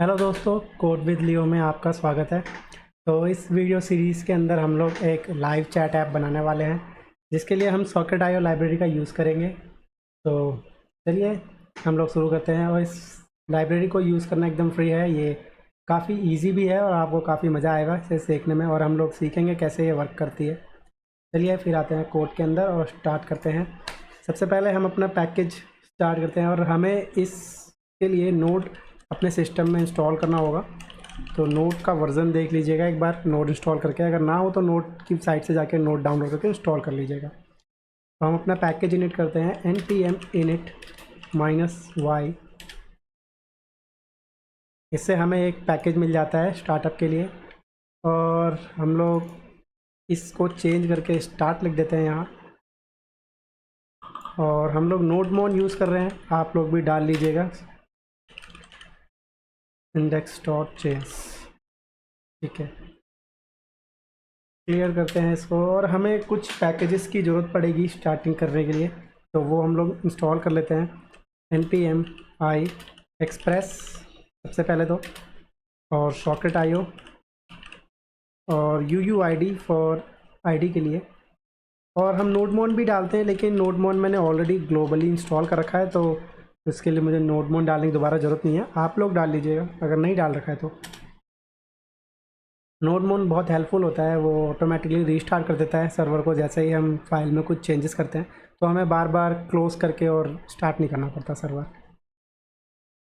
Hello दोस्तों, code with लियो में आपका स्वागत है। तो इस वीडियो सीरीज़ के अंदर हम लोग एक लाइव चैट ऐप बनाने वाले हैं, जिसके लिए हम सॉकेट.io लाइब्रेरी का यूज़ करेंगे। तो चलिए हम लोग शुरू करते हैं। और इस लाइब्रेरी को यूज़ करना एकदम फ्री है। ये काफ़ी इजी भी है और आपको काफ़ी मज़ा आएगा इसे सीखने में, और हम लोग सीखेंगे कैसे ये वर्क करती है। चलिए फिर आते हैं कोड के अंदर और स्टार्ट करते हैं। सबसे पहले हम अपना पैकेज स्टार्ट करते हैं, और हमें इसके लिए नोड अपने सिस्टम में इंस्टॉल करना होगा। तो नोड का वर्ज़न देख लीजिएगा एक बार नोड इंस्टॉल करके, अगर ना हो तो नोड की साइट से जाके नोड डाउनलोड करके इंस्टॉल कर लीजिएगा। तो हम अपना पैकेज इनिट करते हैं npm init -y। इससे हमें एक पैकेज मिल जाता है स्टार्टअप के लिए, और हम लोग इसको चेंज करके स्टार्ट लिख देते हैं यहाँ। और हम लोग नोडमोन यूज़ कर रहे हैं, आप लोग भी डाल लीजिएगा index.js। ठीक है, क्लियर करते हैं इसको। और हमें कुछ पैकेजेस की ज़रूरत पड़ेगी स्टार्टिंग करने के लिए, तो वो हम लोग इंस्टॉल कर लेते हैं। npm i express सबसे पहले तो, और socket.io, और uuid फॉर आईडी के लिए। और हम नोडमोन भी डालते हैं, लेकिन नोडमोन मैंने ऑलरेडी ग्लोबली इंस्टॉल कर रखा है, तो इसके लिए मुझे नोडमोन डालने की दोबारा ज़रूरत नहीं है। आप लोग डाल लीजिएगा अगर नहीं डाल रखा है तो। नोडमोन बहुत हेल्पफुल होता है, वो ऑटोमेटिकली रीस्टार्ट कर देता है सर्वर को जैसे ही हम फाइल में कुछ चेंजेस करते हैं, तो हमें बार बार क्लोज़ करके और स्टार्ट नहीं करना पड़ता सर्वर।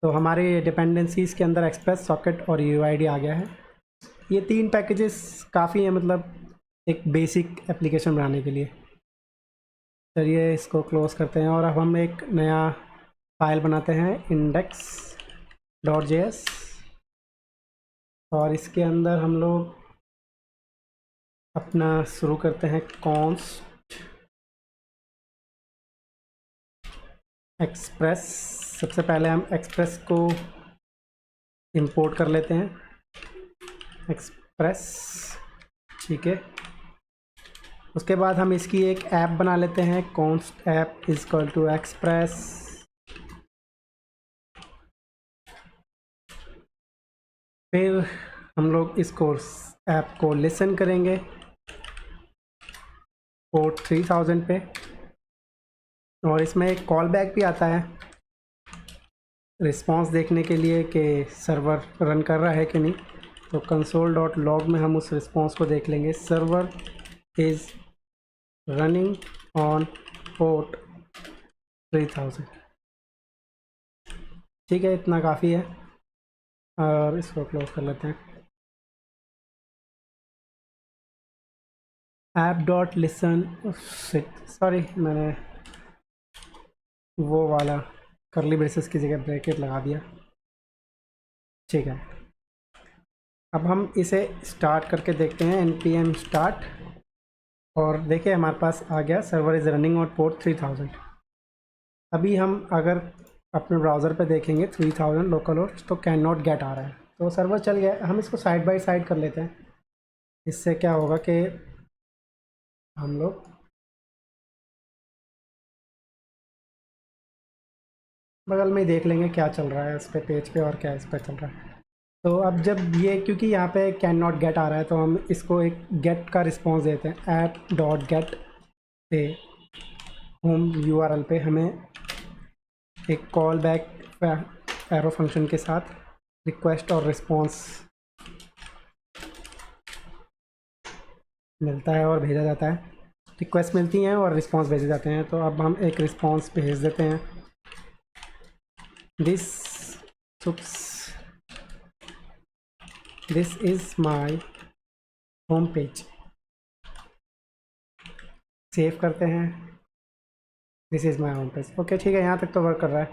तो हमारे डिपेंडेंसीज़ के अंदर एक्सप्रेस, सॉकेट और यूआईडी आ गया है। ये 3 पैकेजेस काफ़ी हैं, मतलब एक बेसिक एप्लीकेशन बनाने के लिए। चलिए इसको क्लोज़ करते हैं, और अब हम एक नया फाइल बनाते हैं index.js, और इसके अंदर हम लोग अपना शुरू करते हैं कॉन्स्ट एक्सप्रेस। सबसे पहले हम एक्सप्रेस को इंपोर्ट कर लेते हैं, एक्सप्रेस। ठीक है, उसके बाद हम इसकी एक ऐप बना लेते हैं, const app is equal to express. फिर हम लोग इसको ऐप को लिसन करेंगे पोर्ट 3000 पे, और इसमें एक कॉल बैक भी आता है रिस्पांस देखने के लिए कि सर्वर रन कर रहा है कि नहीं। तो console.log में हम उस रिस्पांस को देख लेंगे, server is running on port 3000। ठीक है, इतना काफ़ी है, और इसको क्लोज कर लेते हैं। app.listen, सॉरी मैंने वो वाला करली ब्रेसेस की जगह ब्रैकेट लगा दिया। ठीक है, अब हम इसे स्टार्ट करके देखते हैं npm start, और देखिए हमारे पास आ गया server is running on port 3000। अभी हम अगर अपने ब्राउज़र पे देखेंगे 3000 लोकल होस्ट, तो कैन नॉट गेट आ रहा है, तो सर्वर चल गया। हम इसको साइड बाय साइड कर लेते हैं। इससे क्या होगा कि हम लोग बगल में ही देख लेंगे क्या चल रहा है इस पे पेज पे और क्या इस पर चल रहा है। तो अब जब ये, क्योंकि यहाँ पे कैन नॉट गेट आ रहा है, तो हम इसको एक गेट का रिस्पॉन्स देते हैं। app.get पे होम URL पे हमें एक कॉल बैक एरो फंक्शन के साथ रिक्वेस्ट और रिस्पॉन्स मिलता है और भेजा जाता है। रिक्वेस्ट मिलती हैं और रिस्पॉन्स भेजे जाते हैं। तो अब हम एक रिस्पॉन्स भेज देते हैं, this is my home page. Save करते हैं, this is my home page. Okay ठीक है, यहाँ तक तो वर्क कर रहा है।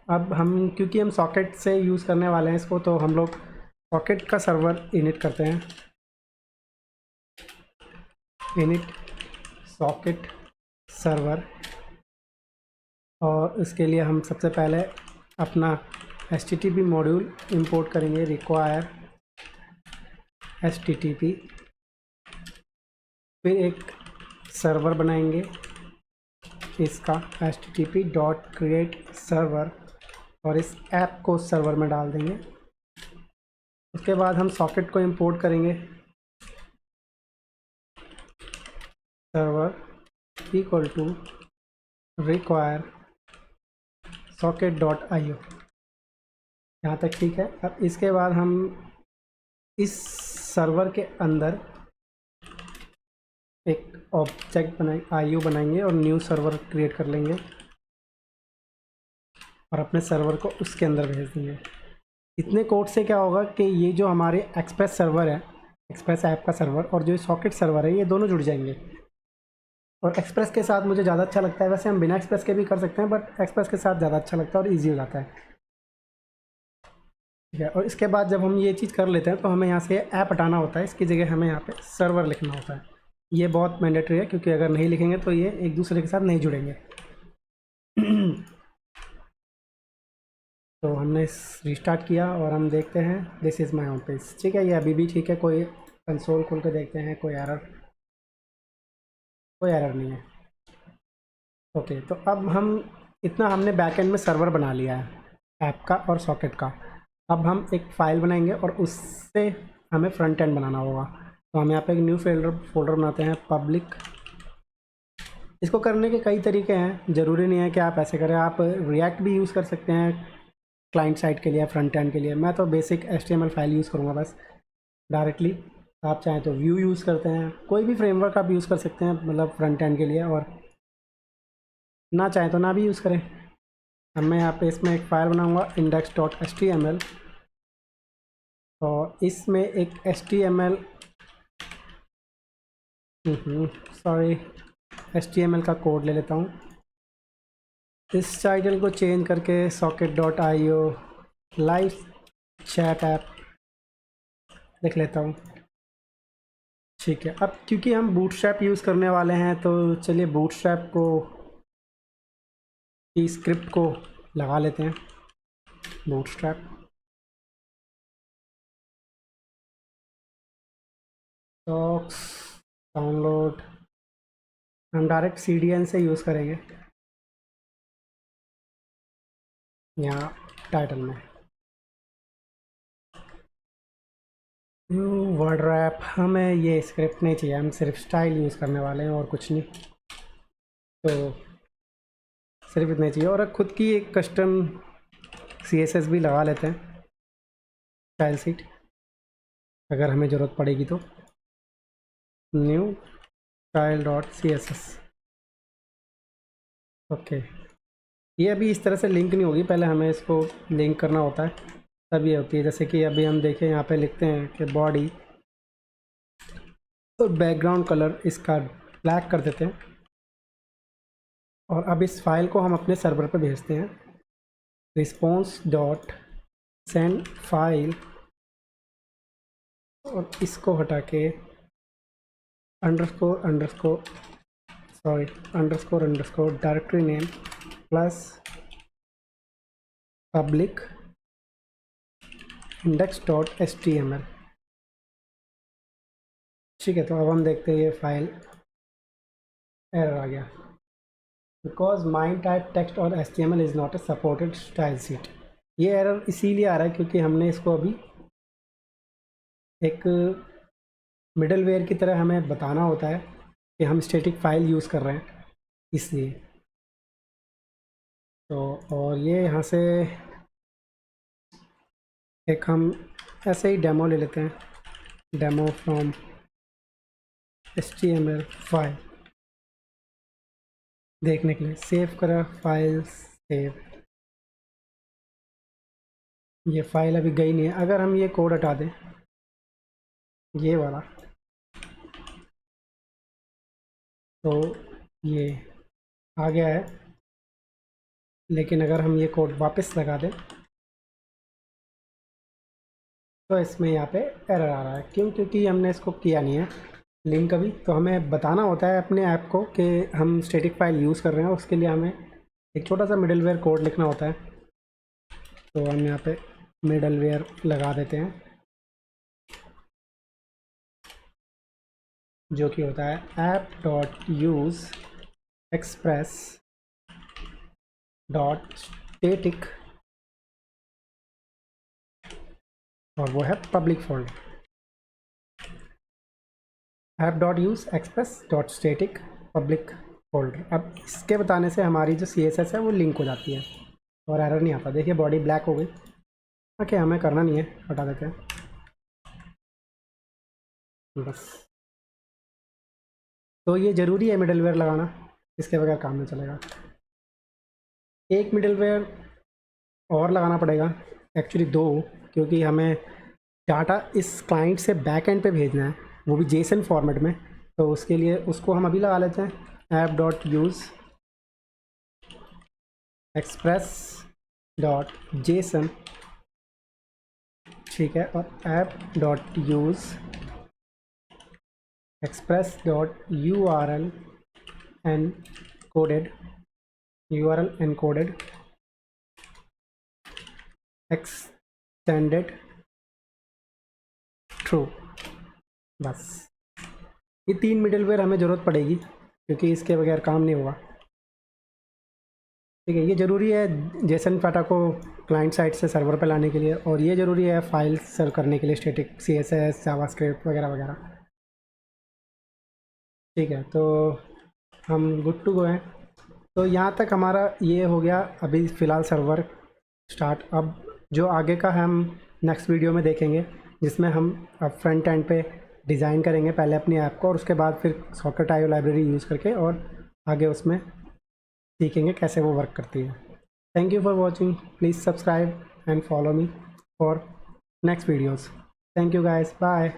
अब हम, क्योंकि हम सॉकेट से यूज़ करने वाले हैं इसको, तो हम लोग सॉकेट का सर्वर इनिट करते हैं, इनिट सॉकेट सर्वर। और इसके लिए हम सबसे पहले अपना HTTP मॉड्यूल इंपोर्ट करेंगे, रिक्वायर HTTP। फिर एक सर्वर बनाएंगे इसका http.create server, और इस ऐप को सर्वर में डाल देंगे। उसके बाद हम सॉकेट को इंपोर्ट करेंगे, server equal to require socket.io। यहाँ तक ठीक है। अब इसके बाद हम इस सर्वर के अंदर एक ऑब्जेक्ट IO बनाएंगे और न्यू सर्वर क्रिएट कर लेंगे और अपने सर्वर को उसके अंदर भेज देंगे। इतने कोड से क्या होगा कि ये जो हमारे एक्सप्रेस सर्वर है, एक्सप्रेस ऐप का सर्वर और जो सॉकेट सर्वर है, ये दोनों जुड़ जाएंगे। और एक्सप्रेस के साथ मुझे ज़्यादा अच्छा लगता है, वैसे हम बिना एक्सप्रेस के भी कर सकते हैं बट एक्सप्रेस के साथ ज़्यादा अच्छा लगता है और ईजी हो जाता है। ठीक है, और इसके बाद जब हम ये चीज़ कर लेते हैं तो हमें यहाँ से ऐप हटाना होता है, इसकी जगह हमें यहाँ पे सर्वर लिखना होता है। ये बहुत मैंडेटरी है क्योंकि अगर नहीं लिखेंगे तो ये एक दूसरे के साथ नहीं जुड़ेंगे। तो हमने रिस्टार्ट किया और हम देखते हैं this is my home page. ठीक है, ये अभी भी ठीक है, कोई कंसोल खोल के देखते हैं, कोई एरर नहीं है। ओके, तो अब हम इतना हमने बैकएंड में सर्वर बना लिया है ऐप का और सॉकेट का। अब हम एक फ़ाइल बनाएंगे और उससे हमें फ्रंट एंड बनाना होगा। तो हम यहाँ पे एक न्यू फोल्डर बनाते हैं, पब्लिक। इसको करने के कई तरीके हैं, ज़रूरी नहीं है कि आप ऐसे करें, आप रिएक्ट भी यूज़ कर सकते हैं क्लाइंट साइड के लिए, फ्रंट एंड के लिए। मैं तो बेसिक HTML फाइल यूज़ करूँगा बस डायरेक्टली। आप चाहें तो व्यू यूज़ करते हैं, कोई भी फ्रेमवर्क आप यूज़ कर सकते हैं मतलब फ्रंट एंड के लिए, और ना चाहें तो ना भी यूज़ करें। अब मैं यहाँ पे इसमें एक फ़ाइल बनाऊँगा index.html और इसमें एक HTML HTML का कोड ले लेता हूँ। इस टाइटल को चेंज करके socket.io लाइव चैट ऐप लिख लेता हूँ। ठीक है, अब क्योंकि हम बूटस्ट्रैप यूज़ करने वाले हैं तो चलिए बूटस्ट्रैप को की स्क्रिप्ट को लगा लेते हैं। बूटस्ट्रैप डॉक्स डाउनलोड, हम डायरेक्ट CDN से यूज़ करेंगे यहाँ टाइटल में। वर्ड रैप, हमें ये स्क्रिप्ट नहीं चाहिए, हम सिर्फ स्टाइल यूज़ करने वाले हैं और कुछ नहीं। तो सिर्फ इतना चाहिए और खुद की एक कस्टम CSS भी लगा लेते हैं, स्टाइल सीट, अगर हमें ज़रूरत पड़ेगी तो। New style.css। ओके, ये अभी इस तरह से लिंक नहीं होगी, पहले हमें इसको लिंक करना होता है तब ये होती है। जैसे कि अभी हम देखें यहाँ पे लिखते हैं कि बॉडी और बैकग्राउंड कलर इसका ब्लैक कर देते हैं और अब इस फाइल को हम अपने सर्वर पे भेजते हैं। रिस्पॉन्स डॉट सेंड फाइल और इसको हटा के underscore directory name plus public index.html। ठीक है, तो अब हम देखते हैं ये फाइल एरर आ गया, बिकॉज माइन टाइप टेक्स्ट और HTML is not a supported style seat. ये एरर इसीलिए आ रहा है क्योंकि हमने इसको अभी एक मिडलवेयर की तरह हमें बताना होता है कि हम स्टैटिक फाइल यूज़ कर रहे हैं, इसलिए। तो और ये यहाँ से एक हम ऐसे ही डेमो ले लेते हैं, डेमो फ्रॉम HTML फाइल, देखने के लिए। सेव करा, फाइल सेव। ये फाइल अभी गई नहीं है। अगर हम ये कोड हटा दें, ये वाला, तो ये आ गया है, लेकिन अगर हम ये कोड वापस लगा दें तो इसमें यहाँ पे एरर आ रहा है। क्यों? क्योंकि हमने इसको किया नहीं है लिंक अभी। तो हमें बताना होता है अपने ऐप को कि हम स्टैटिक फाइल यूज़ कर रहे हैं, उसके लिए हमें एक छोटा सा मिडलवेयर कोड लिखना होता है। तो हम यहाँ पे मिडलवेयर लगा देते हैं, जो कि होता है app.use express.static और वो है public folder. App dot use express dot static public folder. अब इसके बताने से हमारी जो CSS है वो लिंक हो जाती है और एरर नहीं आता। देखिए बॉडी ब्लैक हो गई। ओके, हमें करना नहीं है, हटा देते हैं बस। तो ये ज़रूरी है मिडलवेयर लगाना, इसके बगैर काम नहीं चलेगा। एक मिडलवेयर और लगाना पड़ेगा, एक्चुअली 2, क्योंकि हमें डाटा इस क्लाइंट से बैक एंड पे भेजना है, वो भी जेसन फॉर्मेट में। तो उसके लिए उसको हम अभी लगा लेते हैं, app dot use express dot JSON, ठीक है, और app dot use express dot URL encoded extended true. बस ये 3 मिडलवेयर हमें ज़रूरत पड़ेगी, क्योंकि इसके बगैर काम नहीं होगा। ठीक है, ये ज़रूरी है जेसन डाटा को क्लाइंट साइड से सर्वर पे लाने के लिए, और ये ज़रूरी है फाइल सर्व करने के लिए, स्टैटिक CSS जावास्क्रिप्ट वगैरह वगैरह। ठीक है, तो हम गुड टू गो हैं। तो यहाँ तक हमारा ये हो गया अभी फ़िलहाल सर्वर स्टार्ट। अब जो आगे का हम नेक्स्ट वीडियो में देखेंगे, जिसमें हम अब फ्रंट एंड पे डिज़ाइन करेंगे पहले अपनी ऐप को, और उसके बाद फिर Socket.io लाइब्रेरी यूज़ करके और आगे उसमें सीखेंगे कैसे वो वर्क करती है। Thank you for watching, please subscribe and follow me for next videos. Thank you guys, bye.